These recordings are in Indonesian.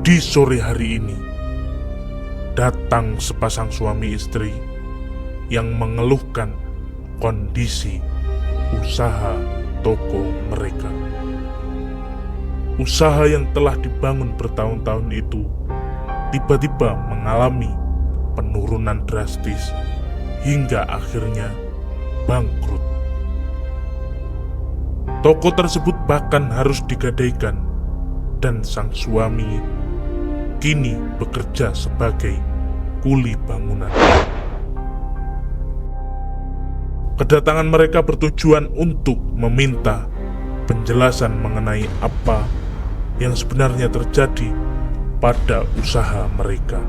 Di sore hari ini, datang sepasang suami istri yang mengeluhkan kondisi usaha toko mereka. Usaha yang telah dibangun bertahun-tahun itu tiba-tiba mengalami penurunan drastis hingga akhirnya bangkrut. Toko tersebut bahkan harus digadaikan dan sang suami kini bekerja sebagai kuli bangunan. Kedatangan mereka bertujuan untuk meminta penjelasan mengenai apa yang sebenarnya terjadi pada usaha mereka.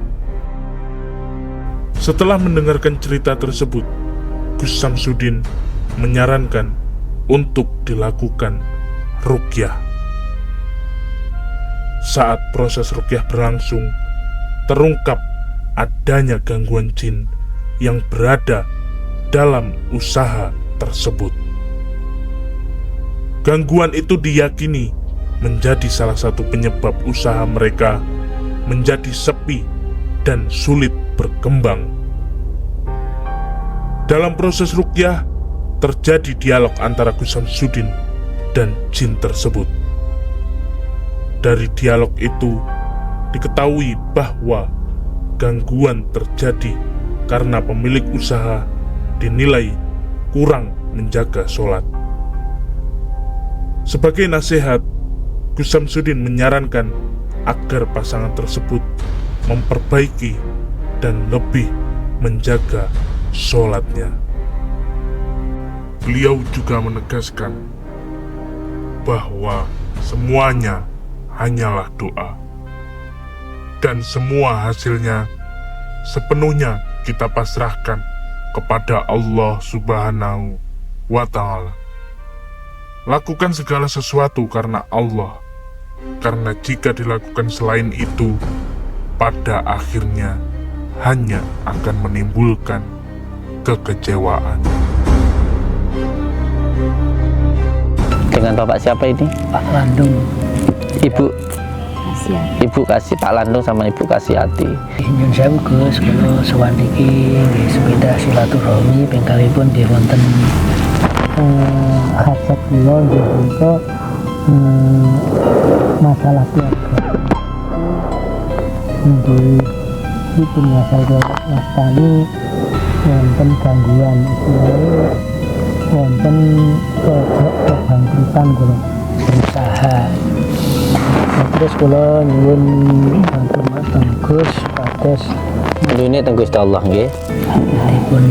Setelah mendengarkan cerita tersebut, Gus Samsudin menyarankan untuk dilakukan ruqyah. Saat proses ruqyah berlangsung, terungkap adanya gangguan jin yang berada dalam usaha tersebut. Gangguan itu diyakini menjadi salah satu penyebab usaha mereka menjadi sepi dan sulit berkembang. Dalam proses ruqyah, terjadi dialog antara Gus Samsudin dan jin tersebut. Dari dialog itu, diketahui bahwa gangguan terjadi karena pemilik usaha dinilai kurang menjaga sholat. Sebagai nasihat, Gus Samsudin menyarankan agar pasangan tersebut memperbaiki dan lebih menjaga sholatnya. Beliau juga menegaskan bahwa semuanya hanyalah doa, dan semua hasilnya sepenuhnya kita pasrahkan kepada Allah Subhanahu wa Ta'ala. Lakukan segala sesuatu karena Allah, karena jika dilakukan selain itu, pada akhirnya hanya akan menimbulkan kekecewaan. Dengan Bapak siapa ini? Pak Landung. Ibu Kasih, Pak Landung sama Ibu Kasihati. Nyun sewu Gus, kula sowan niki nggih sepeda silaturahmi ping kalipun nggih wonten hajat kula nggih untuk masalah keluarga. Nggih dipun wastani wonten gangguan istilahnya wonten kebangkrutan kula berusaha. Terus kula nyuwun bantuan teng Gus pados Ini teng Gusti Allah nggih. dipun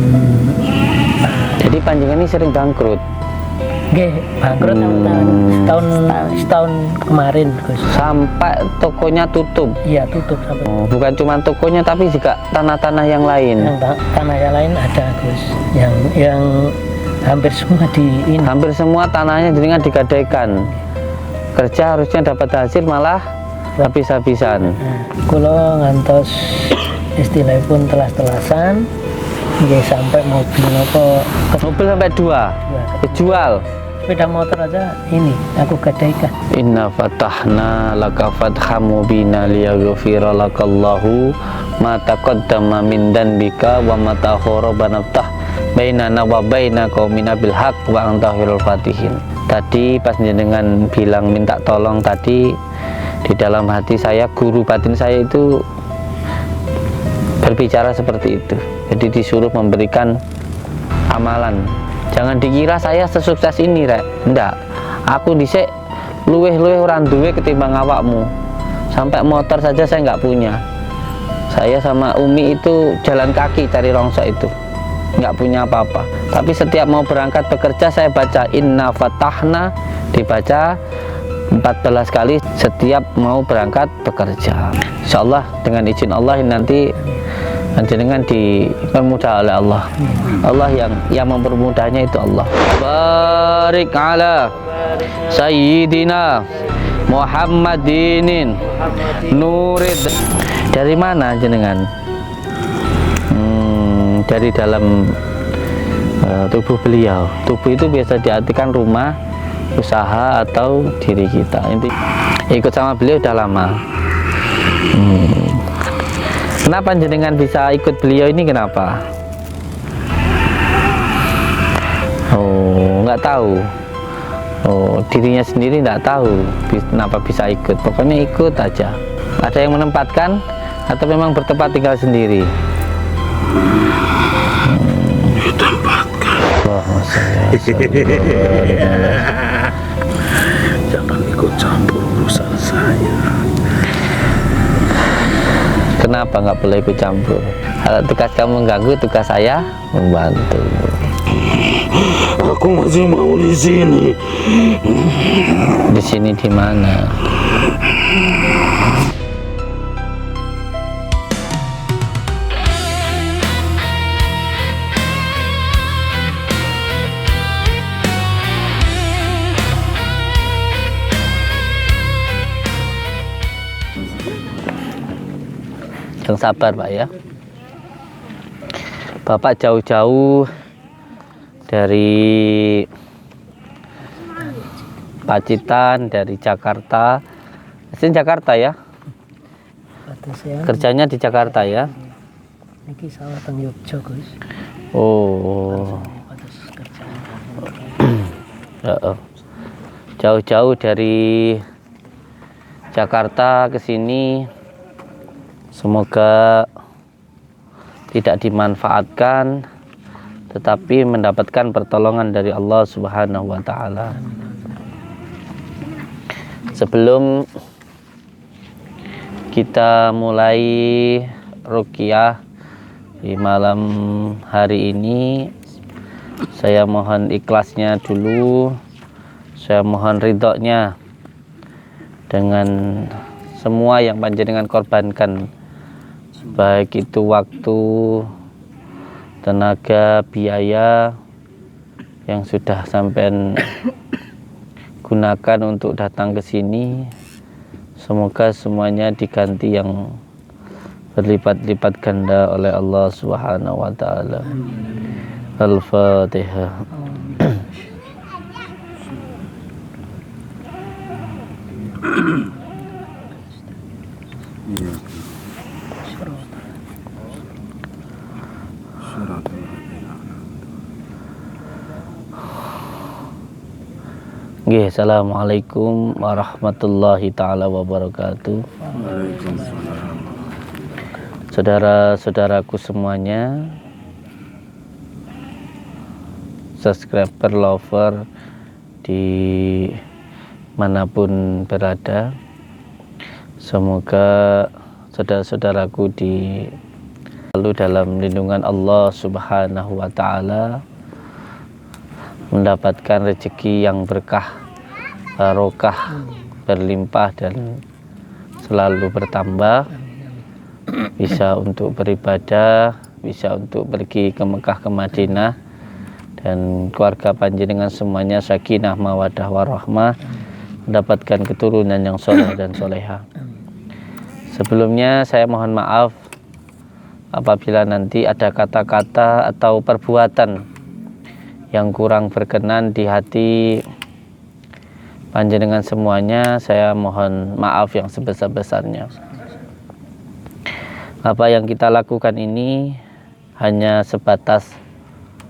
Jadi panjenengan ini sering bangkrut. nggih bangkrut setahun kemarin Gus. Sampai tokonya tutup. Iya tutup sampai. Bukan cuma tokonya tapi juga tanah-tanah yang lain. Yang tanah yang lain ada Gus. Yang hampir semua di ini. Hampir semua tanahnya jenengan digadaikan. Kerja harusnya dapat hasil malah habis-habisan. Kula ngantos istilahipun telas-telasan nggih sampai mobil Mobil sampai 2 dijual. sepeda motor aja ini aku gadaikan. Inna fatahna laka fatham mubina liyaghfira lakallahu ma taqaddama min danbika wa ma ta'akhkhara banaftah bainana wa baina qaumina bil haqq wa anta khairul fatihin. Tadi pas jenengan bilang minta tolong tadi, di dalam hati saya, guru batin saya itu berbicara seperti itu. Jadi disuruh memberikan amalan. Jangan dikira saya sesukses ini, Rek. Ndak. Aku dhisik luweh-luweh ora duwe ketimbang awakmu. Sampai motor saja saya nggak punya. Saya sama Umi itu jalan kaki cari rongsok itu. Nggak punya apa-apa. Tapi setiap mau berangkat bekerja saya baca Inna Fatahna, dibaca 14 kali setiap mau berangkat bekerja. Insyaallah dengan izin Allah nanti jenengan dipermudah oleh Allah. Allah yang mempermudahnya itu Allah. Barik ala Sayyidina Muhammadinin Nurid. Dari mana jenengan? Dari dalam tubuh beliau. Tubuh itu biasa diartikan rumah, usaha atau diri kita. Inti ikut sama beliau udah lama. Kenapa jenengan bisa ikut beliau ini, kenapa? Oh, nggak tahu. Oh, dirinya sendiri nggak tahu kenapa bisa ikut. Pokoknya ikut aja. Ada yang menempatkan atau memang bertempat tinggal sendiri? Ditempatkan. Jangan ikut campur urusan saya. Kenapa nggak boleh ikut campur? Kalau tugas kamu mengganggu, tugas saya membantu. Aku masih mau di sini. Di sini di mana? Yang sabar Pak ya. Bapak jauh-jauh dari Pacitan, dari Jakarta. Asli Jakarta ya? Kerjanya di Jakarta ya? Niki sawah teng Yogyakarta, Gus. Oh. Atas kerjaan. Jauh-jauh dari Jakarta ke sini. Semoga tidak dimanfaatkan, tetapi mendapatkan pertolongan dari Allah Subhanahu wa Ta'ala. Sebelum kita mulai ruqyah di malam hari ini, saya mohon ikhlasnya dulu, saya mohon ridhonya dengan semua yang panjenengan korbankan, baik itu waktu, tenaga, biaya yang sudah sampean gunakan untuk datang ke sini. Semoga semuanya diganti yang berlipat-lipat ganda oleh Allah Subhanahu wa Ta'ala. Al-Fatihah. Nggih, assalamualaikum warahmatullahi taala wabarakatuh. Saudara-saudaraku semuanya, subscriber, lover di manapun berada, semoga saudara-saudaraku selalu dalam lindungan Allah Subhanahu wa Ta'ala, mendapatkan rezeki yang berkah, barokah, berlimpah dan selalu bertambah, bisa untuk beribadah, bisa untuk pergi ke Mekah, ke Madinah, dan keluarga panjenengan semuanya sakinah, mawadah, warahmah, mendapatkan keturunan yang soleh dan soleha. Sebelumnya saya mohon maaf apabila nanti ada kata-kata atau perbuatan yang kurang berkenan di hati panjenengan semuanya. Saya mohon maaf yang sebesar-besarnya. Apa yang kita lakukan ini hanya sebatas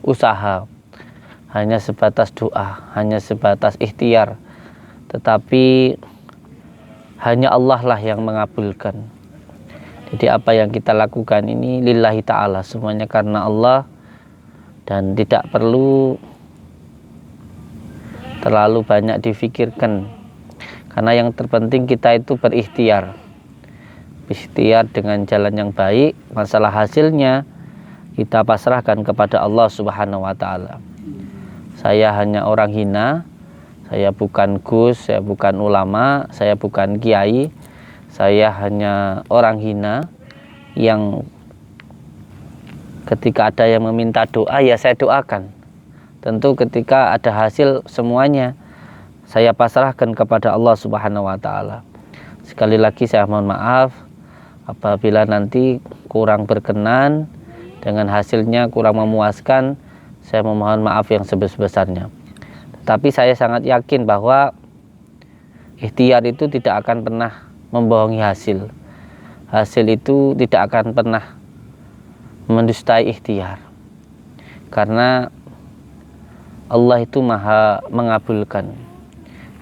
usaha, hanya sebatas doa, hanya sebatas ikhtiar, tetapi hanya Allah lah yang mengabulkan. Jadi apa yang kita lakukan ini lillahi ta'ala, semuanya karena Allah, dan tidak perlu terlalu banyak difikirkan, karena yang terpenting kita itu berikhtiar dengan jalan yang baik. Masalah hasilnya kita pasrahkan kepada Allah Subhanahu wa Ta'ala. Saya hanya orang hina, saya bukan gus, saya bukan ulama, saya bukan kiai, saya hanya orang hina yang ketika ada yang meminta doa, ya saya doakan. Tentu ketika ada hasil, semuanya saya pasrahkan kepada Allah Subhanahu wa Ta'ala. Sekali lagi saya mohon maaf apabila nanti kurang berkenan, dengan hasilnya kurang memuaskan. Saya memohon maaf yang sebesar-besarnya. Tetapi saya sangat yakin bahwa ikhtiar itu tidak akan pernah membohongi hasil. hasil itu tidak akan pernah mendustai ikhtiar, karena Allah itu maha mengabulkan,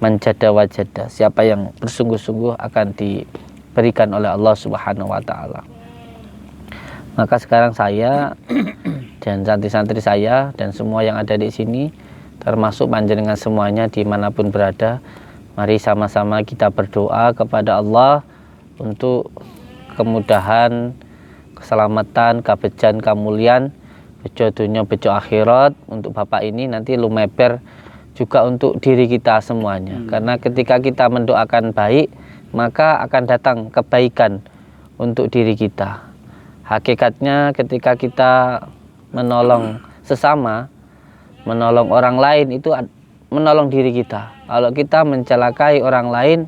manjada wajada, siapa yang bersungguh-sungguh akan diberikan oleh Allah Subhanahu wa Ta'ala. Maka sekarang saya dan santri-santri saya dan semua yang ada di sini, termasuk panjenengan semuanya dimanapun berada, mari sama-sama kita berdoa kepada Allah untuk kemudahan, keselamatan, kabejan, kemuliaan, bejo dunia, bejo akhirat untuk Bapak ini nanti lumeber juga untuk diri kita semuanya. Karena ketika kita mendoakan baik, maka akan datang kebaikan untuk diri kita. Hakikatnya ketika kita menolong sesama, menolong orang lain, itu menolong diri kita. Kalau kita mencelakai orang lain,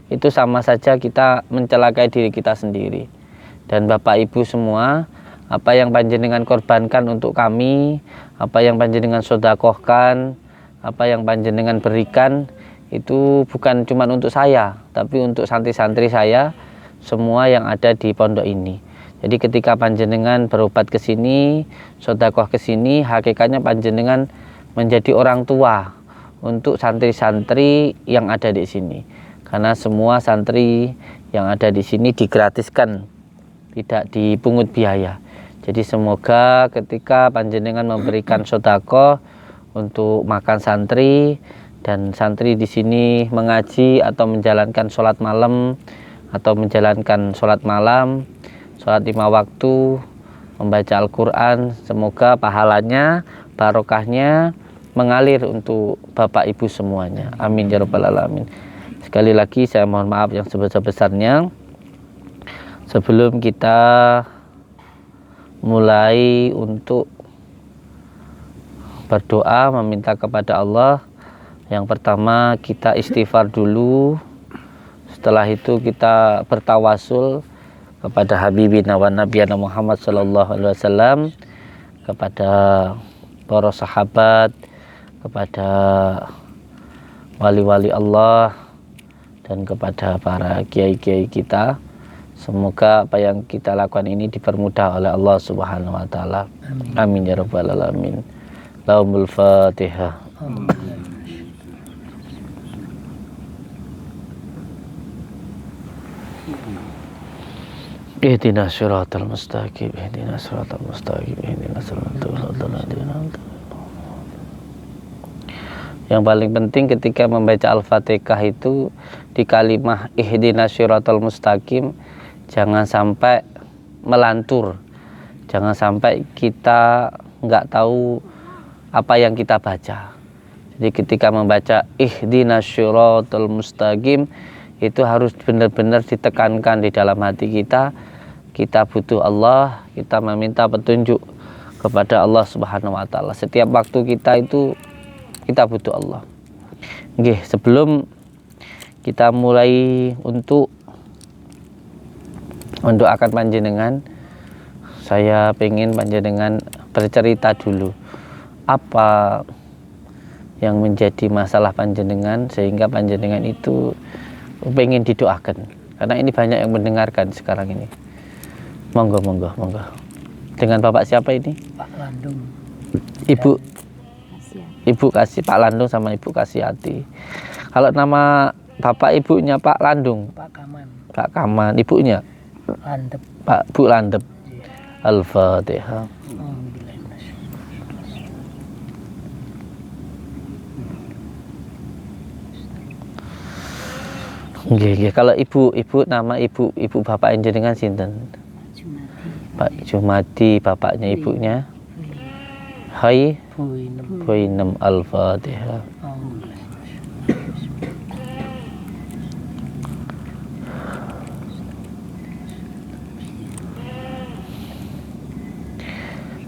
itu sama saja kita mencelakai diri kita sendiri. Dan Bapak Ibu semua, apa yang panjenengan korbankan untuk kami, apa yang panjenengan sedekahkan, apa yang panjenengan berikan, itu bukan cuma untuk saya, tapi untuk santri-santri saya semua yang ada di pondok ini. Jadi ketika panjenengan berobat ke sini, sedekah ke sini, hakikatnya panjenengan menjadi orang tua untuk santri-santri yang ada di sini. Karena semua santri yang ada di sini digratiskan, tidak dipungut biaya. Jadi semoga ketika panjenengan memberikan sedekah untuk makan santri, dan santri di sini mengaji atau menjalankan sholat malam atau menjalankan sholat malam, sholat 5 waktu, membaca Al-Quran, semoga pahalanya, barokahnya mengalir untuk Bapak Ibu semuanya. Amin ya rabbal alamin. Sekali lagi saya mohon maaf yang sebesar-besarnya. Sebelum kita mulai untuk berdoa meminta kepada Allah, yang pertama kita istighfar dulu. Setelah itu kita bertawasul kepada Habibina wa Nabiyana Muhammad sallallahu alaihi wasallam, kepada para sahabat, kepada wali-wali Allah, dan kepada para kiai-kiai kita. Semoga apa yang kita lakukan ini dipermudah oleh Allah Subhanahu wa Ta'ala. Amin ya rabbal alamin. Lahumul Fatihah. Ihdinas siratal mustaqim, ihdinas siratal mustaqim, ihdinas siratal mustaqim. Yang paling penting ketika membaca Al-Fatihah itu di kalimah ihdinas siratal mustaqim, jangan sampai melantur, jangan sampai kita nggak tahu apa yang kita baca. Jadi ketika membaca ihdinas siratal mustaqim itu harus benar-benar ditekankan di dalam hati kita. Kita butuh Allah, kita meminta petunjuk kepada Allah Subhanahu wa Ta'ala. Setiap waktu kita itu kita butuh Allah. Oke, sebelum kita mulai untuk mendoakan panjenengan, saya pengen panjenengan bercerita dulu apa yang menjadi masalah panjenengan sehingga panjenengan itu pengen didoakan. Karena ini banyak yang mendengarkan sekarang ini. Monggo. Dengan Bapak siapa ini? Pak Landung. Ibu Kasih, Pak Landung sama Ibu Kasihati. Kalau nama Bapak ibunya Pak Landung? Pak Kaman. Ibunya? Landep. Bu Landep. Al-Fatihah. Nggih. Kalau ibu nama ibu bapak jenengan sinten? Pak Jumadi, bapaknya ibunya? Hai Buinem. Al-Fatihah.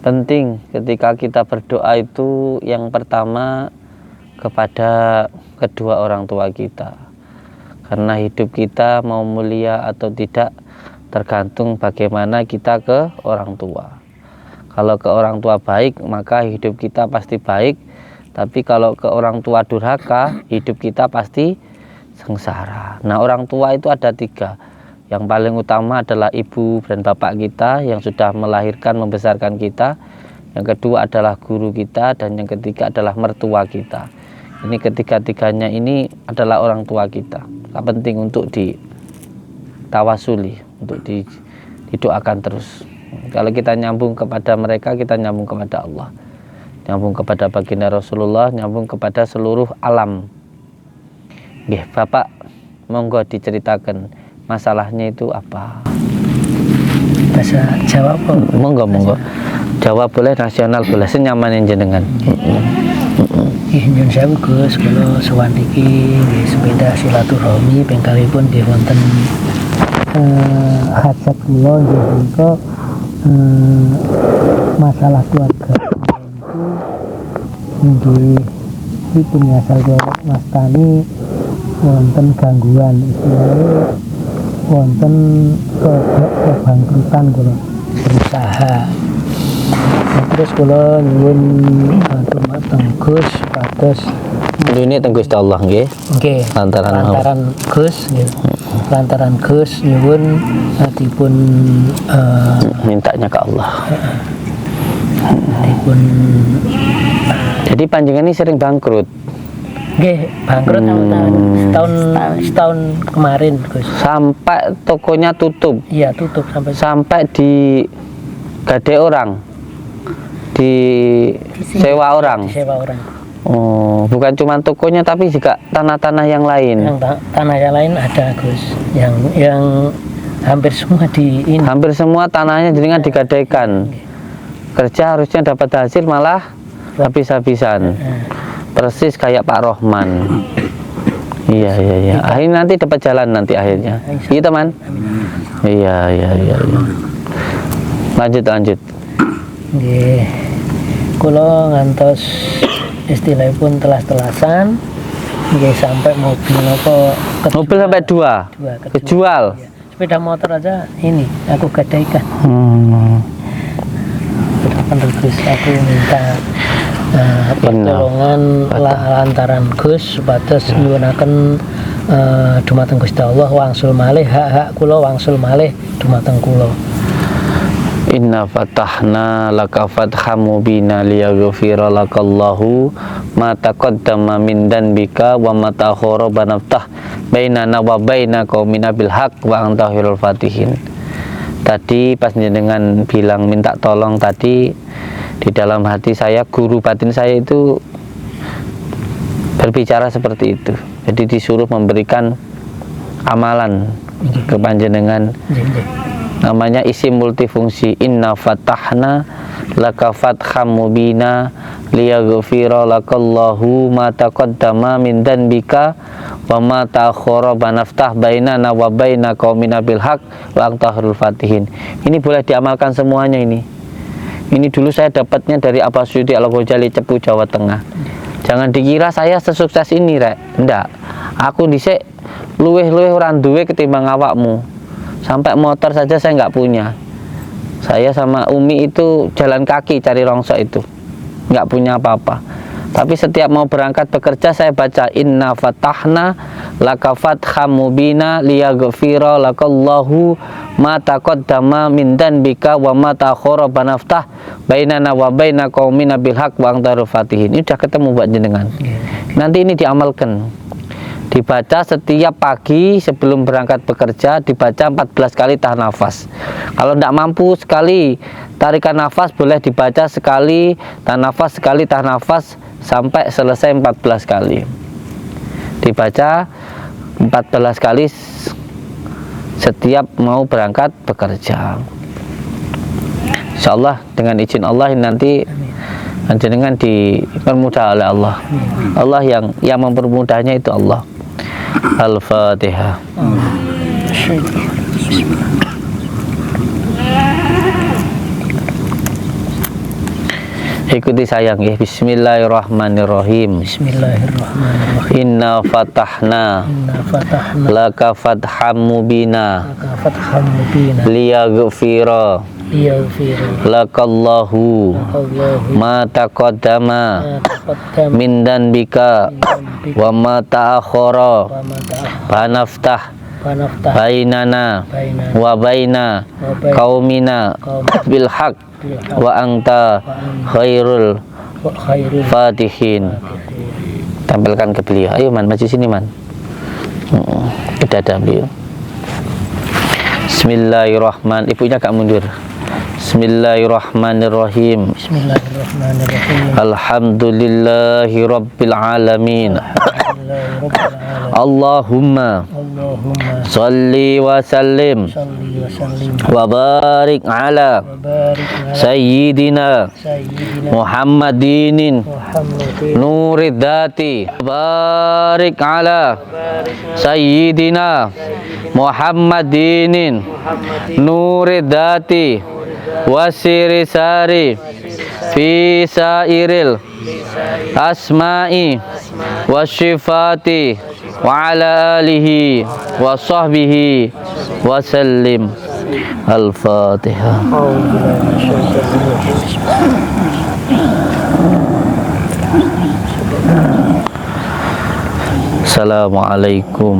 Penting ketika kita berdoa itu yang pertama kepada kedua orang tua kita. Karena hidup kita mau mulia atau tidak tergantung bagaimana kita ke orang tua. Kalau ke orang tua baik, maka hidup kita pasti baik. Tapi kalau ke orang tua durhaka, hidup kita pasti sengsara. Nah, orang tua itu ada 3. Yang paling utama adalah ibu dan bapak kita yang sudah melahirkan, membesarkan kita. Yang kedua adalah guru kita, dan yang ketiga adalah mertua kita. Ini ketiga-tiganya ini adalah orang tua kita. Tak penting untuk ditawasuli, untuk didoakan terus. Kalau kita nyambung kepada mereka, kita nyambung kepada Allah, nyambung kepada baginda Rasulullah, nyambung kepada seluruh alam. Nggih, Bapak, monggo diceritakan masalahnya itu apa? Bahasa Jawa apa? Monggo. Jawa boleh, nasional boleh, senyaman yang jenengan. Nyun sewu Gus, kula sowan iki nggih sepeda silaturahmi ping kalipun nggih wonten hajat kula nggih menika masalah keluarga itu nggih iki asal Mas Tani wonten gangguan istilahnya wonten kebangkrutan kula berusaha. Terus kula nyuwun dumateng Gus pados Ini teng Gusti Allah nggih. nggih lantaran Gus nyuwun dipun Mintanya ke Allah. dipun Jadi panjenengan ini sering bangkrut. nggih bangkrut setahun kemarin Gus. Sampai tokonya tutup. Iya tutup Sampai di gade orang. Disewa orang. disewa orang. Oh, bukan cuma tokonya tapi juga tanah-tanah yang lain. Tanah yang lain ada Gus, yang hampir semua Hampir semua tanahnya jenengan digadaikan. Kerja harusnya dapat hasil malah habis-habisan. Persis kayak Pak Rohman. Iya. Akhirnya nanti dapat jalan nanti akhirnya. Iya teman. Iya. Lanjut. Nggih. Kula ngantos istilahipun telas-telasan nggih sampai mobil Mobil sampai dua kejual. Ya. Sepeda motor aja ini aku gadaikan. Terus aku minta pertolongan lantaran Gus supados nyuwunaken dumateng Gusti Allah wangsul malih hak-hak kula wangsul malih dumateng kula. Inna fatahna laka fatham mubina liyaghfira lakallahu ma taqaddama min danbika wa ma ta'akhkhara banaftah bainana wa baina qaumina bil haqq wa anta khairul fatihin. Tadi pas jenengan bilang minta tolong tadi, di dalam hati saya, guru batin saya itu berbicara seperti itu. Jadi disuruh memberikan amalan ke panjenengan. Namanya isim multifungsi. Inna fatahna laka fatham mubina liyaghfira lakallahu ma taqaddama min danbika wa ma ta'akhkhara banaftah bainana wa baina qaumina bil haqq wa anta khairul fatihin. Ini boleh diamalkan semuanya ini. Ini dulu saya dapatnya dari Abah Suyuti Al-Ghazali Cepu, Jawa Tengah. Jangan dikira saya sesukses ini, Rek. Ndak. Aku dhisik luweh-luweh ora duwe ketimbang awakmu. Sampai motor saja saya nggak punya. Saya sama Umi itu jalan kaki cari rongsok itu, nggak punya apa-apa. Tapi setiap mau berangkat bekerja saya baca inna fatahna laka fatham mubina liyaghfira lakallahu ma taqaddama min danbika wa ma ta'akhkhara banaftah bainana wa baina qaumina bil haqq wa anta khairul fatihin. Ini sudah ketemu buat jenengan. Nanti ini diamalkan. Dibaca setiap pagi sebelum berangkat bekerja, dibaca 14 kali tahan nafas. Kalau tidak mampu sekali tarikan nafas, boleh dibaca sekali tahan nafas, sekali tahan nafas sampai selesai 14 kali. Dibaca 14 kali setiap mau berangkat bekerja. Insya Allah dengan izin Allah nanti jenengan dipermudah oleh Allah. Allah yang mempermudahnya itu Allah. Al-Fatihah. Ikuti sayang ya. Bismillahirrahmanirrahim. Bismillahirrahmanirrahim. Inna fatahna laka fatham mubina liyaghfira lakallahu ma taqaddama min danbika wa ma ta'akhkhara banaftah fanaftah bainana bainana wa baina wa baina qaumina bil haq bil haq wa anta khairul wa khairul fatihin. Tampilkan ke beliau. Ayo man, maju sini man. Kita ada beliau. Bismillahirrahmanirrahim. Ibunya agak mundur. Bismillahirrahmanirrahim. Bismillahirrahmanirrahim. Alhamdulillahi rabbil alamin. Allahumma Allahumma salli wa sallim salli wa sallim wa barik ala wa barik ala sayyidina sayyidina Muhammadinin Muhammadin nuridati. Barik ala sayyidina Muhammadinin nuridati wasiri sari fi sairil asma'i wasyifati wa ala alihi wa sahbihi wa sallim. Al-Fatihah. Assalamualaikum.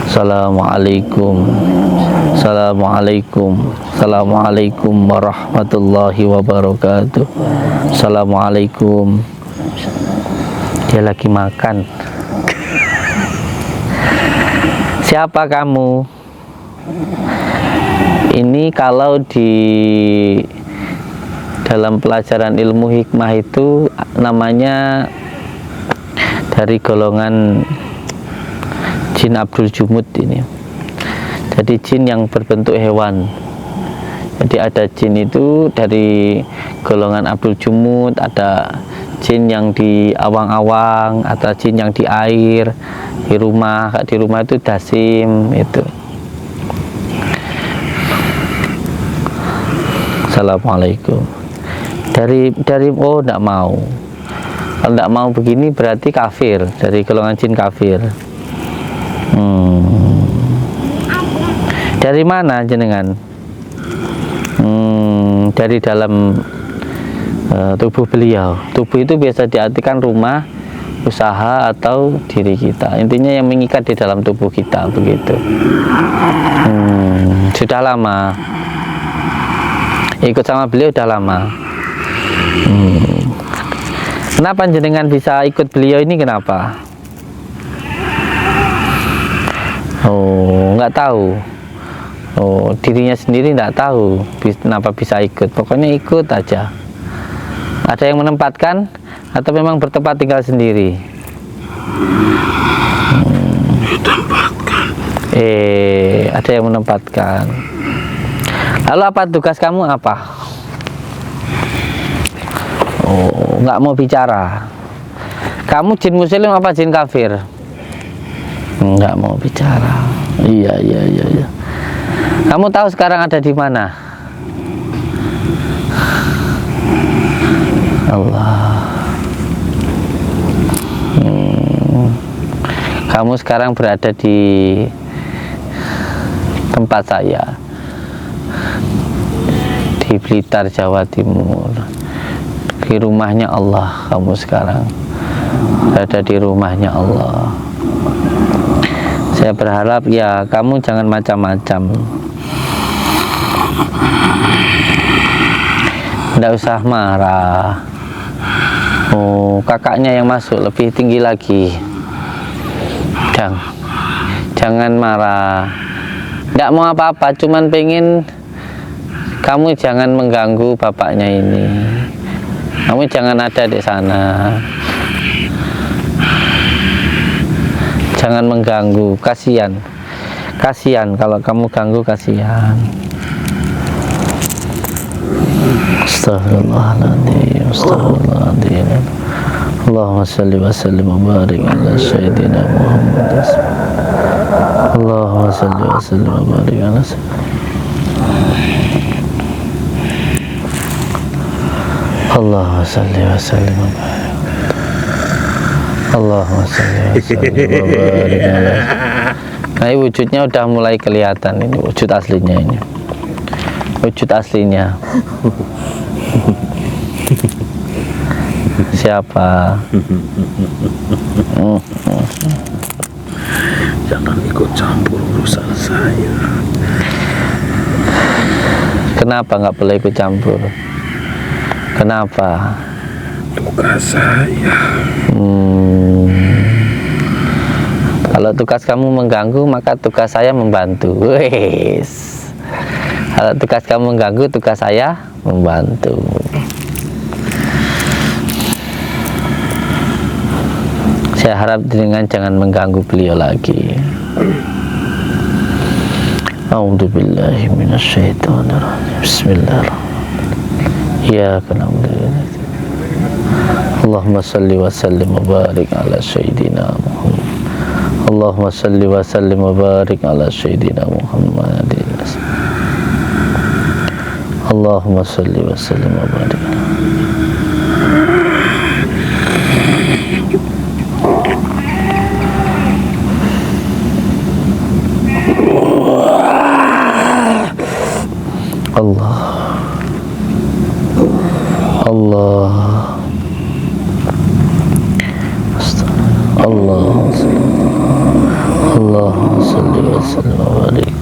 Assalamualaikum. Assalamualaikum. Assalamualaikum warahmatullahi wabarakatuh. Assalamualaikum. Dia lagi makan. Siapa kamu? Ini kalau di dalam pelajaran ilmu hikmah itu namanya dari golongan jin Abdul Jumud ini. Jadi jin yang berbentuk hewan. Jadi ada jin itu dari golongan Abdul Jumud, ada jin yang di awang-awang, ada jin yang di air, di rumah. Di rumah itu dasim itu. Assalamualaikum. Dari oh enggak mau. Kalau enggak mau begini berarti kafir, dari golongan jin kafir. Dari mana jenengan? Dari dalam tubuh beliau. Tubuh itu biasa diartikan rumah, usaha atau diri kita. Intinya yang mengikat di dalam tubuh kita begitu. Sudah lama ikut sama beliau, udah lama. Kenapa jenengan bisa ikut beliau ini, kenapa? Oh, nggak tahu. Oh, dirinya sendiri nggak tahu kenapa bisa ikut. Pokoknya ikut aja. Ada yang menempatkan atau memang bertempat tinggal sendiri? Ditempatkan. Ada yang menempatkan. Lalu apa tugas kamu apa? Oh, nggak mau bicara. Kamu jin muslim apa jin kafir? Nggak mau bicara. Iya. Kamu tahu sekarang ada di mana? Allah. Kamu sekarang berada di tempat saya, di Blitar, Jawa Timur. Di rumahnya Allah. Kamu sekarang berada di rumahnya Allah. Saya berharap ya kamu jangan macam-macam. Tidak usah marah. Oh, kakaknya yang masuk lebih tinggi lagi. Jangan marah. Tidak mau apa-apa, cuman pengen kamu jangan mengganggu bapaknya ini. Kamu jangan ada di sana. Jangan mengganggu, kasihan kalau kamu ganggu, kasihan. Astagfirullahaladzim. Allahumma salli wa sallim wa barik ala sayyidina Muhammad. Allahumma salli wa sallim wa barik ala Allahumma salli wa sallim wa barik. Allahumma salli wa sallim wa barik ala. Nah, ini wujudnya udah mulai kelihatan, ini wujud aslinya ini. Wujud aslinya. Siapa? Jangan ikut campur urusan saya. Kenapa nggak boleh ikut campur? Kenapa? Tugas saya. Kalau tugas kamu mengganggu, maka tugas saya membantu. Wes. Kalau tugas kamu mengganggu, tugas saya membantu. Saya harap dengan jangan mengganggu beliau lagi. A'udzubillahi minasyaitonirrajim. Bismillahirrahmanirrahim. Iyyaka na'budu wa iyyaka nasta'in. Allahumma shalli wa sallim wa barik ala sayyidina Muhammad. Allahumma salli wa sallim wa barik ala sayyidina Muhammad. Allahumma salli wa sallim wa barik. Allah Allah Allah Allahumma salli wa sallim wa barik.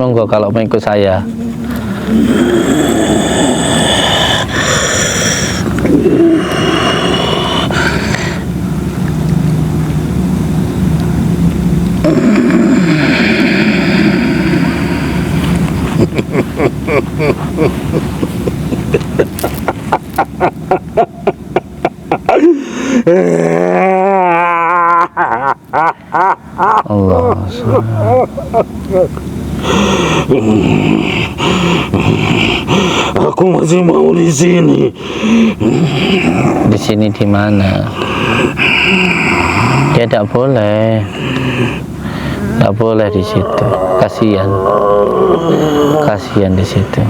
Monggo kalau mau ikut saya. Allah. Aku masih mau di sini. Di sini di mana? Ya tidak boleh. Tidak boleh di situ. Kasihan. Kasihan di situ.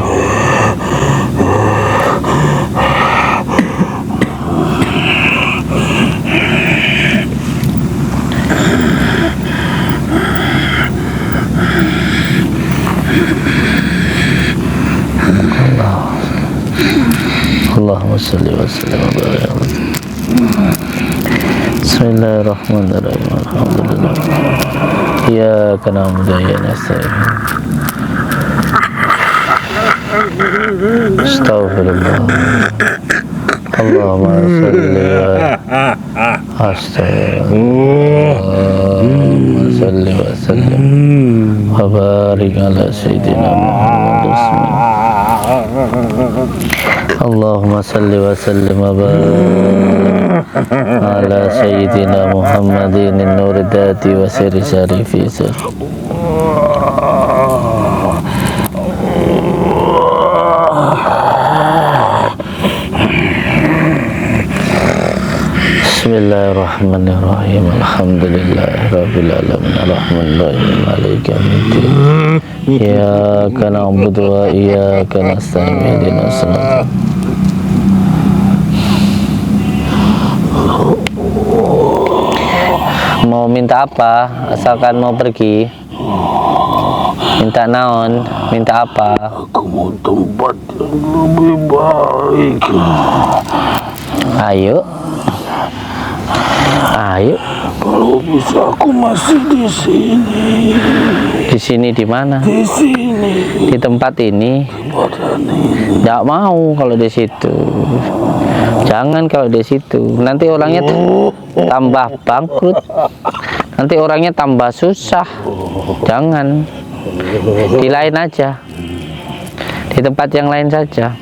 Allahumma salli wa sallim wa barik. Bismillahirrahmanirrahim. Alhamdulillah. Iyyaka na'budu wa iyyaka nasta'in. Astaghfirullah. Allahumma salli Allahumma salli wa sallim wa barik ala sayyidina Muhammad. Allahumma salli wa sallim wa barik ala sayyidina Muhammadin nur dati wa sirri syarifi. Bismillahirrahmanirrahim. Alhamdulillahirabbil alamin. Arrahmanirrahim. Maliki yaumiddin. Iyyaka na'budu wa iyyaka nasta'in. Ihdinas siratal. Mau minta apa? Asalkan mau pergi. Minta naon? Minta apa? Aku mau tempat yang lebih baik. Ayo. Ayo. Kalau bisa aku masih di sini. Di sini di mana? Di sini. Di tempat ini. Badan ini. Nggak mau kalau di situ. Jangan kalau di situ. Nanti orangnya tambah bangkrut. Nanti orangnya tambah susah. Jangan. Di lain aja. Di tempat yang lain saja.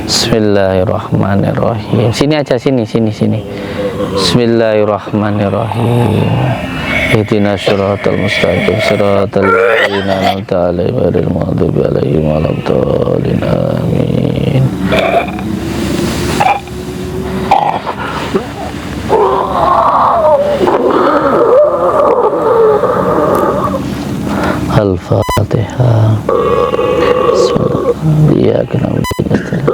Bismillahirrahmanirrahim. Sini aja, sini. Bismillahirrahmanirrahim. Ihdinas siratal mustaqim, siratal ladzina an'amta 'alaihim ghairil maghdubi 'alaihim waladdallin. Amin. Al-Fatihah. Iyyaka na'budu wa iyyaka nasta'in.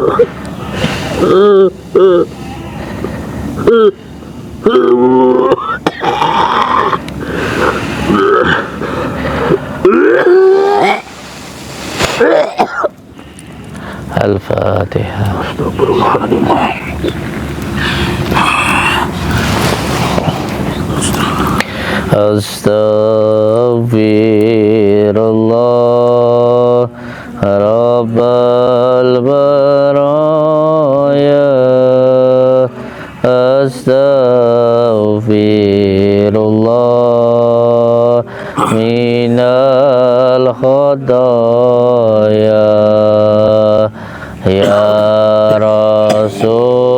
Al-Fatihah. Astagfirullahaladzim. Astaghfirullah Rabbal baraya. Astaghfirullah minal khataya. Ya Rasulullah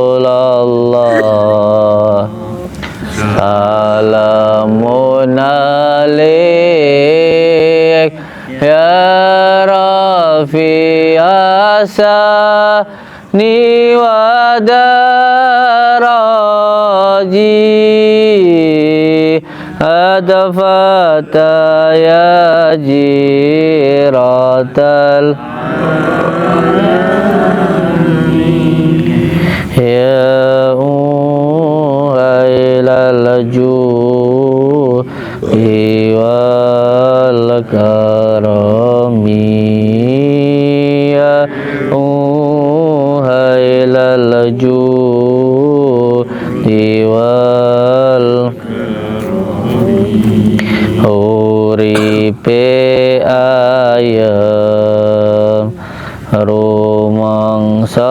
salamun alaik ya Rafi asani wa daraji adafata ya jiratal ya uhailal juhi wal karami ya uhailal juhi wal uripe ayam rumangsa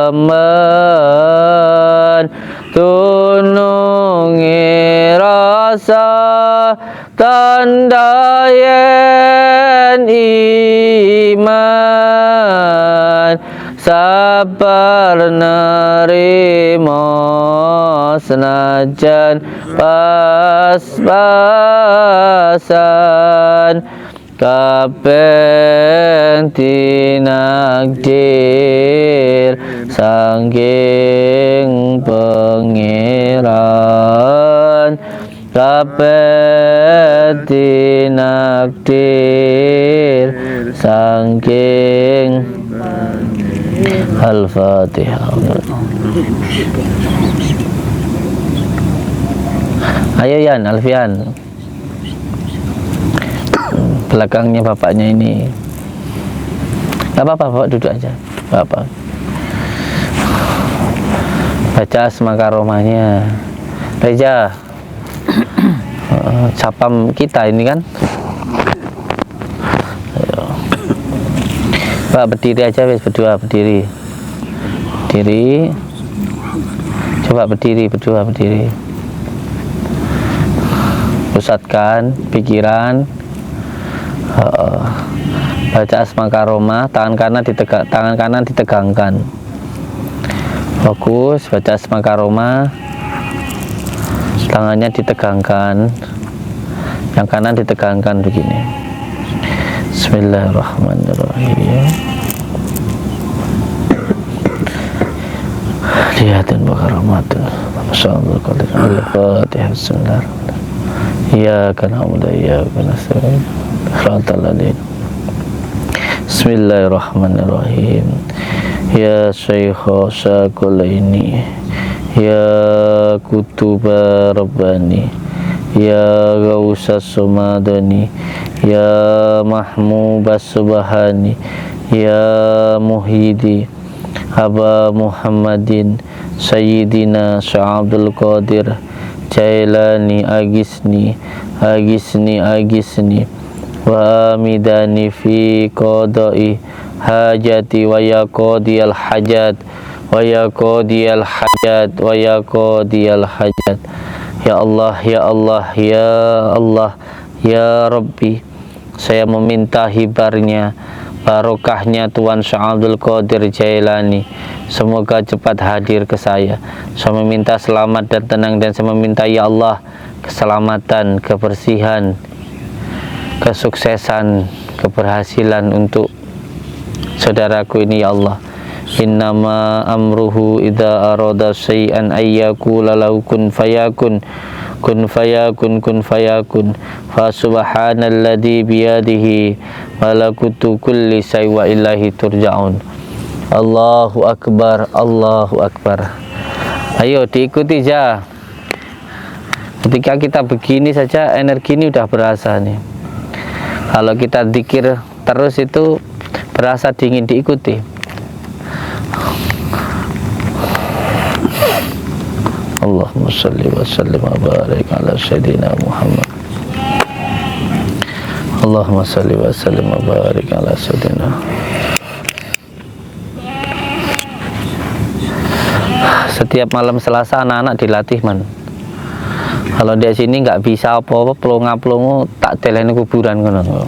aman tunungi rasa tanda yen iman sabar nerima senajan pas-pasan kabeh tinakdir saking pangeran kabeh tinakdir saking Al-Fatihah. Ayo Yan, Alfian, belakangnya bapaknya ini. Gak apa-apa, bapak duduk aja. Bapak baca Asmakaromahnya. Reja, capam kita ini kan. Ayo. Pak berdiri aja, wes berdua berdiri. Berdiri. Coba berdiri, berdua berdiri. Pusatkan pikiran. Baca Asmakaromah, tangan kanan ditegangkan. Fokus baca Asmakaromah, tangannya ditegangkan, yang kanan ditegangkan begini. Bismillahirrahmanirrahim. Lihatin bakaramatul masyaallah qadir al-Fatihah. Bismillahirrahmanirrahim. Iyyaka na'budu wa iyyaka nasta'in. Shiratal ladzina. Bismillahirrahmanirrahim. Ya Syekha Syakulaini, Ya Kutuba Rabbani, Ya Gausas Sumadani, Ya Mahmubas Subhani, Ya Muhidi Aba Muhammadin Sayyidina Sya'abdul Qadir Jailani Agisni Agisni Agisni wa amidani fi qada'i hajati wa ya qadiyal hajat wa ya qadiyal hajat wa ya qadiyal hajat. Ya Allah, ya Allah, ya Allah, ya Rabbi, saya meminta hibarnya, barokahnya Tuan Sya'abdul Qadir Jailani, semoga cepat hadir ke saya. Saya meminta selamat dan tenang, dan saya meminta ya Allah keselamatan, kebersihan, kesuksesan, keberhasilan untuk saudaraku ini ya Allah. Innama amruhu idza arada syai'an ayyakula lahu kun fayakun, kun fayakun, kun fayakun. Fa subhanalladzi biyadihi malakutu kulli syai' wa ilaihi turja'un. Allahu akbar, Allahu akbar. Ayo diikuti ja. Ketika kita begini saja energi ini udah berasa nih. Kalau kita zikir terus itu berasa dingin, diikuti. Allahumma salli wa sallim wa barik ala sayyidina Muhammad. Allahumma salli wa sallim wa barik ala sayyidina. Setiap malam Selasa anak-anak dilatih man. Kalau di sini nggak bisa apa-apa, pelongo-pelongo tak deleni kuburan ngono.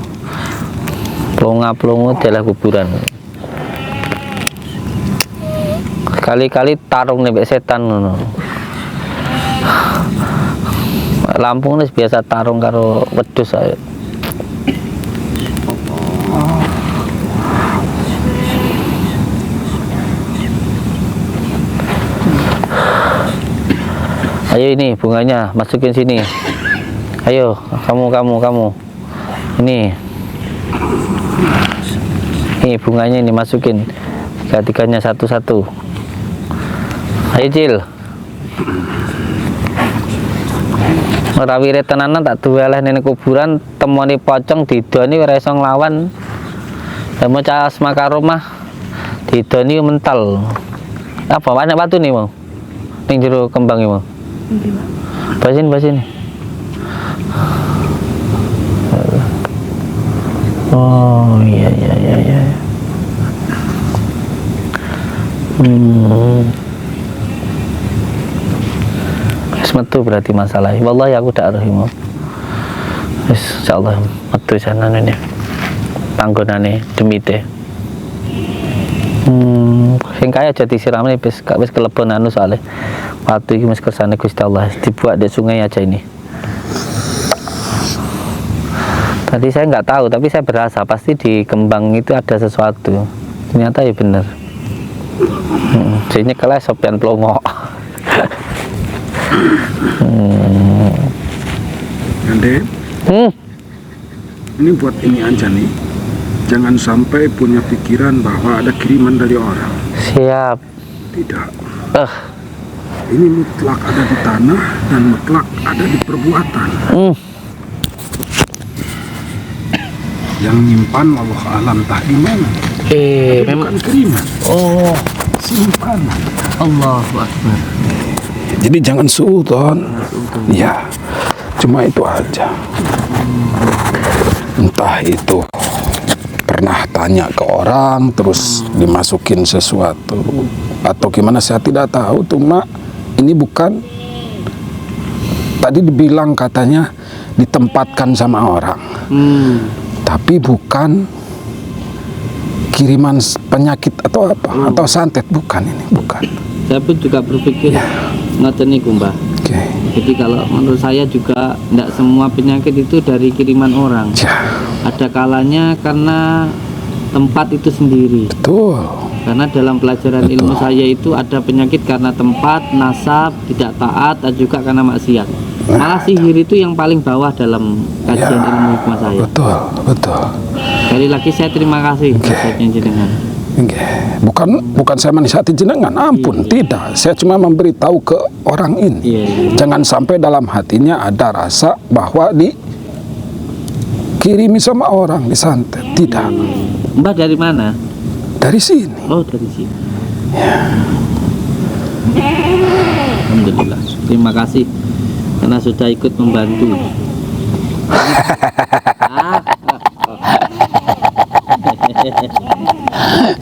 Pelongo-pelongo deleh kuburan. Kali-kali tarung nih setan ngono. Lampung wis biasa tarung karo wedhus ae. Ayo ini bunganya masukin sini. Ayo kamu. Ini bunganya ini masukin. Tiga-tiganya satu-satu. Ayo Cil. Rawire tenanan tak dueleh nene kuburan temoni pocong didoni ora iso nglawan. Demo cah asma karo mah didoni mental. Apa banyak batu nih mau? Ning jero kembang iki mau. Basin. Oh iya. Metu berarti masalah. Wallahi aku tak roh. Insyaallah metu sana ini. Panggonane demite. Sing kaya aja disiramne wis kelebon anu soalnya. Watu iki wis kersane Gusti Allah dibuat di sungai aja ini. Tadi saya nggak tahu, tapi saya berasa pasti di kembang itu ada sesuatu. Ternyata ya benar. Sini kelas sopian plongo. Ande, ini buat ini aja nih. Jangan sampai punya pikiran bahwa ada kiriman dari orang. Siap. Tidak. Ini mutlak ada di tanah dan mutlak ada di perbuatan. Yang nyimpan Allah alam tak di mana. Memang Bukan kiriman. oh Simpanan. Allahu Akbar. Jadi jangan suudon. Ya, cuma itu aja. Entah itu pernah tanya ke orang terus dimasukin sesuatu atau gimana saya tidak tahu. Cuma ini bukan, tadi dibilang katanya ditempatkan sama orang, tapi bukan kiriman penyakit atau apa atau santet, bukan ini, bukan. Saya pun juga berpikir ngoten niku, Mbah. Okay. Jadi kalau menurut saya juga tidak semua penyakit itu dari kiriman orang. Ada kalanya karena tempat itu sendiri. Betul. Karena dalam pelajaran ilmu saya itu ada penyakit karena tempat, nasab, tidak taat, dan juga karena maksiat. Malah sihir itu yang paling bawah dalam kajian ilmu hikmah saya. Betul. Sekali lagi saya terima kasih nasihatnya jenengan. Bukan saya menasihati jenengan, ampun, tidak. Saya cuma memberitahu ke orang ini. Jangan sampai dalam hatinya ada rasa bahwa dikirimi sama orang, disantet. Tidak. Mbah dari mana? Dari sini. Oh, dari sini. Alhamdulillah. Terima kasih karena sudah ikut membantu.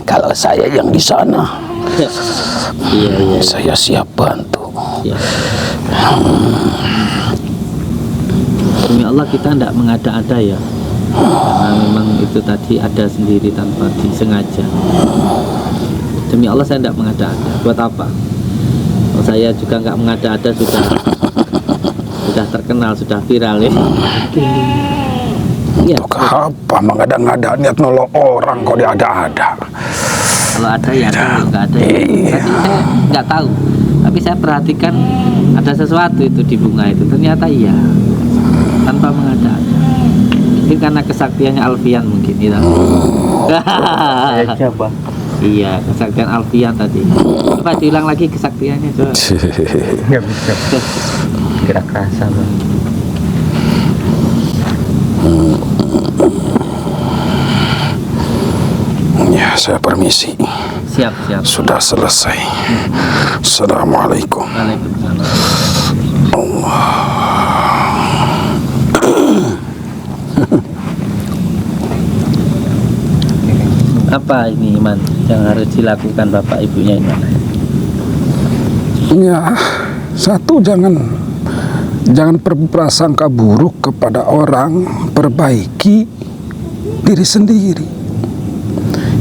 Kalau saya yang di sana, Iya. saya siap bantu. Ya. Demi Allah kita tidak mengada-ada ya, karena memang itu tadi ada sendiri tanpa disengaja. Demi Allah saya tidak mengada-ada. Buat apa? Kalau saya juga nggak mengada-ada sudah terkenal, sudah viral ya. Iya. Untuk apa mengada-ngada niat nolong orang kok diada-ada? Kalau ada ya ada, nggak ada ya. Tadi saya nggak tahu, tapi saya perhatikan ada sesuatu itu di bunga itu. Ternyata iya, tanpa mengada-ada. Mungkin karena kesaktiannya Alfian mungkin gitu. Iya, kesaktian Alfian tadi. Coba diulang lagi kesaktiannya coba. Nggak bisa. Gerak rasa Bang. Ya, saya permisi. Siap. Sudah selesai. Assalamualaikum. Waalaikumsalam. Apa ini Iman yang harus dilakukan bapak ibunya Iman? Ya, satu, jangan berprasangka buruk kepada orang, perbaiki diri sendiri.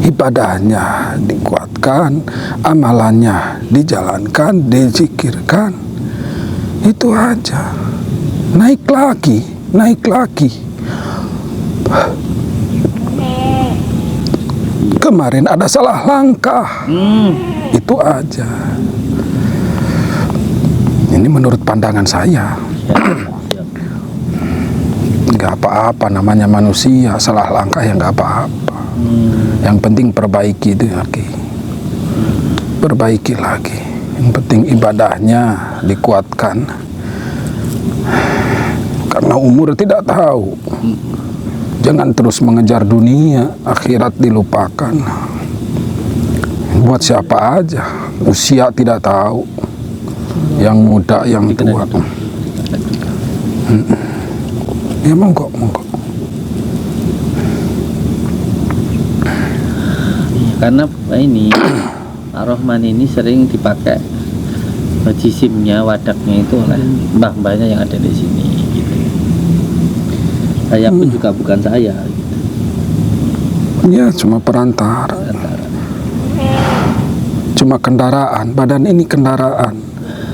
Ibadahnya dikuatkan, amalannya dijalankan, dizikirkan. Itu aja. Naik lagi. Kemarin ada salah langkah. Itu aja. Ini menurut pandangan saya. Nggak apa-apa, namanya manusia, salah langkah ya nggak apa-apa. Yang penting perbaiki itu, oke. Perbaiki lagi. Yang penting ibadahnya dikuatkan. Karena umur tidak tahu. Jangan terus mengejar dunia, akhirat dilupakan. Buat siapa aja, usia tidak tahu. Yang muda, yang tua. Ya monggo. Karena ini Ar-Rahman ini sering dipakai jisimnya, wadaknya itu oleh mbah-mbahnya yang ada di sini gitu. Saya pun juga bukan saya gitu. Ya cuma perantara. Cuma kendaraan, badan ini kendaraan.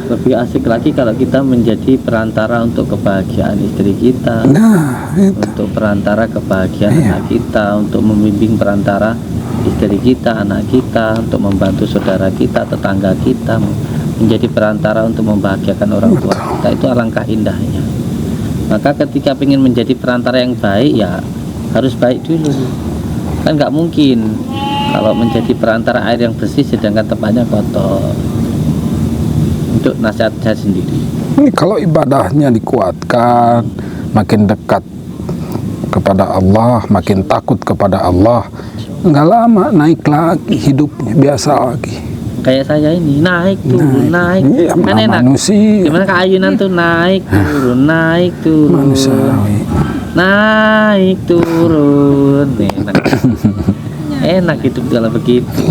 Lebih asik lagi kalau kita menjadi perantara untuk kebahagiaan istri kita, Nah, itu. untuk perantara kebahagiaan anak kita, untuk membimbing perantara istri kita, anak kita, untuk membantu saudara kita, tetangga kita, menjadi perantara untuk membahagiakan orang tua kita. Itu alangkah indahnya. Maka ketika ingin menjadi perantara yang baik, ya harus baik dulu. Kan nggak mungkin kalau menjadi perantara air yang bersih sedangkan tempatnya kotor. Untuk nasihat saya sendiri. Ini kalau ibadahnya dikuatkan, makin dekat kepada Allah, makin takut kepada Allah, nggak lama naik lagi hidupnya, biasa lagi. Kayak saya ini naik turun, naik. Iya, Kan enak. manusia. Gimana keayunan tuh naik turun, naik turun, Manusiawi. naik turun. Enak. Enak hidup kalau begitu.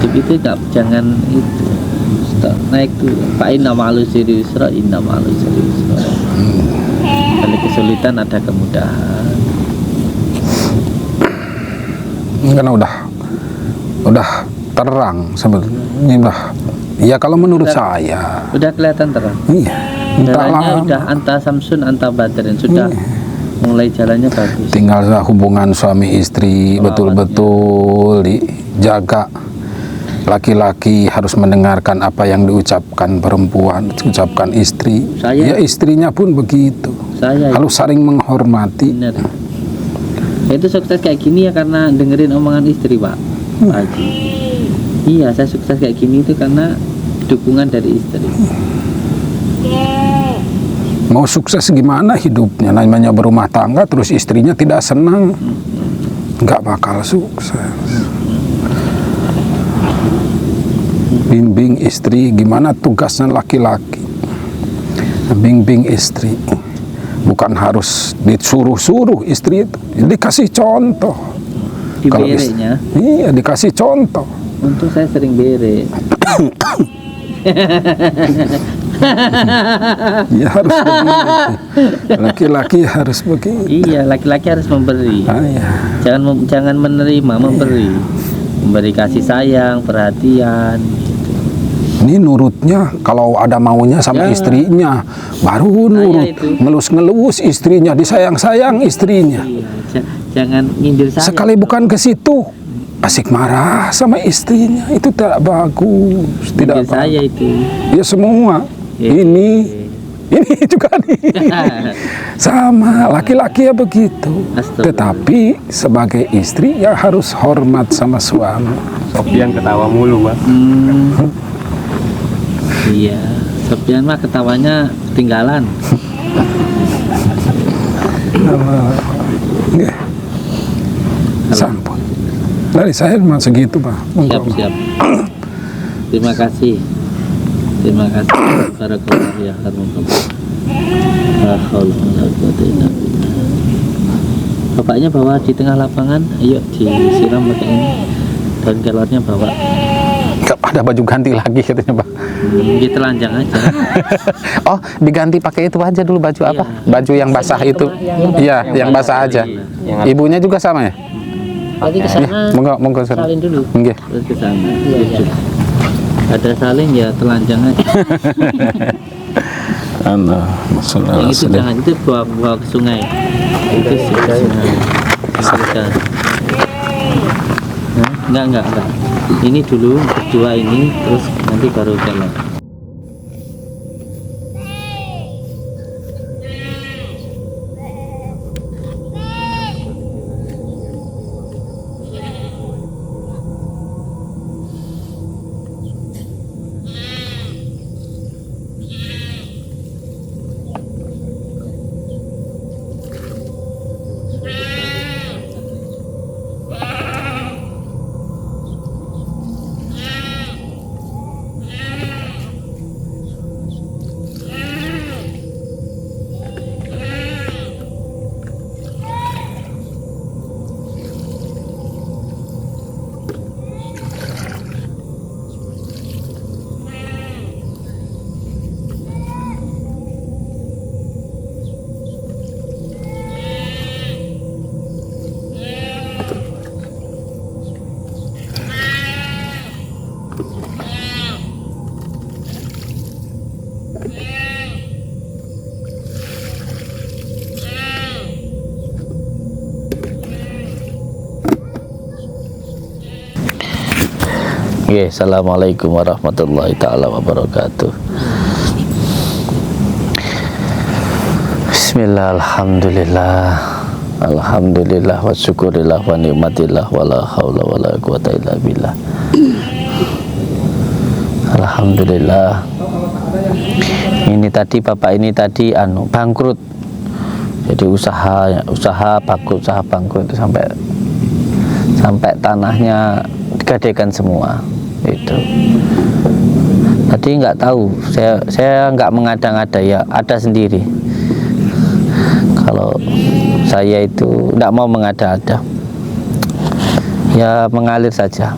Hidup itu nggak, jangan itu. Naik tuh, Pak inna ma'al usri yusra, inna ma'al usri yusra. Dari kesulitan ada kemudahan. Karena udah terang sebetulnya. Ya kalau menurut saya. Udah kelihatan terang. Iya. Entah Jalannya lama. udah anta samsun anta badrin, sudah mulai jalannya bagus. Tinggal hubungan suami istri betul-betul dijaga. Laki-laki harus mendengarkan apa yang diucapkan perempuan, diucapkan istri. Ya istrinya pun begitu. Harus saling menghormati. Benar. Itu sukses kayak gini ya karena dengerin omongan istri, Pak. Pak Haji. Iya, saya sukses kayak gini itu karena dukungan dari istri. Mau sukses gimana hidupnya? Namanya berumah tangga terus istrinya tidak senang, nggak bakal sukses. Bimbing istri, gimana tugasnya laki-laki. Bimbing istri, bukan harus disuruh-suruh istri itu, dikasih contoh. Di Kalau berenya. Iya, dikasih contoh. Untung saya sering bere. Ya harus begitu. Laki-laki harus begitu. Iya, laki-laki harus memberi. Iya. Jangan menerima, memberi. Memberi kasih sayang, perhatian. Ini nurutnya kalau ada maunya sama istrinya, baru nurut. itu. Ngelus-ngelus istrinya, disayang-sayang istrinya. Iya, jangan nyindir saya. Sekali bukan ke situ, asik marah sama istrinya, itu tidak bagus, tidak Nyindir saya bagus. itu. Ya semua, ini juga nih. Sama, laki-laki ya begitu. Astagfirullah. Tetapi sebagai istri ya harus hormat sama suami. Sofian ketawa mulu, Mas. Iya, Sofian mah ketawanya ketinggalan. Nggih. Sampun. Dari saya cuma segitu, Pak. Siap, siap. Terima kasih. Terima kasih. Barakallahu ya harmukallah. La haula wala quwwata illa billah. Bapaknya bawa di tengah lapangan, ayo disiram pakai ini. Daun kelornya bawa. Nggak ada baju ganti lagi katanya, Pak. Di telanjang aja. Oh, diganti pakai itu aja dulu baju apa? Baju yang basah itu. Iya, yang basah aja. Ibunya juga sama ya? Lagi ke sana. Monggo sana. Salin dulu. Nggih. Terus ke sana. Gitu. Ada salin ya telanjang aja. Yang itu jangan, itu bawa ke sungai. Itu sih ke sungai. Sudah. Enggak. Ini dulu berdua ini, terus nanti baru jalan. Oke, assalamualaikum warahmatullahi taala wabarakatuh. Bismillah, alhamdulillah wa syukurillah wa ni'matillah wa la hawla wa la quwata illa billah. Alhamdulillah. Ini tadi bapak ini tadi bangkrut. Jadi usaha bangkrut itu sampai tanahnya digadaikan semua. Itu tadi nggak tahu, saya nggak mengada-ngada, ya ada sendiri. Kalau saya itu nggak mau mengada-ada, ya mengalir saja.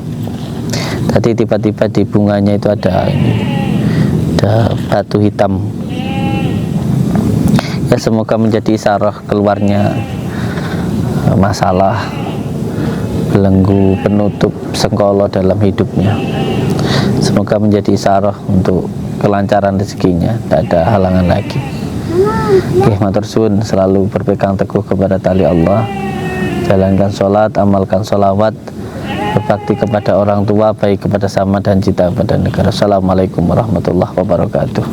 Tadi tiba-tiba di bunganya itu ada batu hitam. Ya semoga menjadi isyarah keluarnya masalah belenggu penutup sengkolo dalam hidupnya. Semoga menjadi isyarah untuk kelancaran rezekinya, tidak ada halangan lagi. Oke, matur suwun, selalu berpegang teguh kepada tali Allah, jalankan sholat, amalkan sholawat, berbakti kepada orang tua, baik kepada sama dan cinta pada negara. Assalamualaikum warahmatullahi wabarakatuh.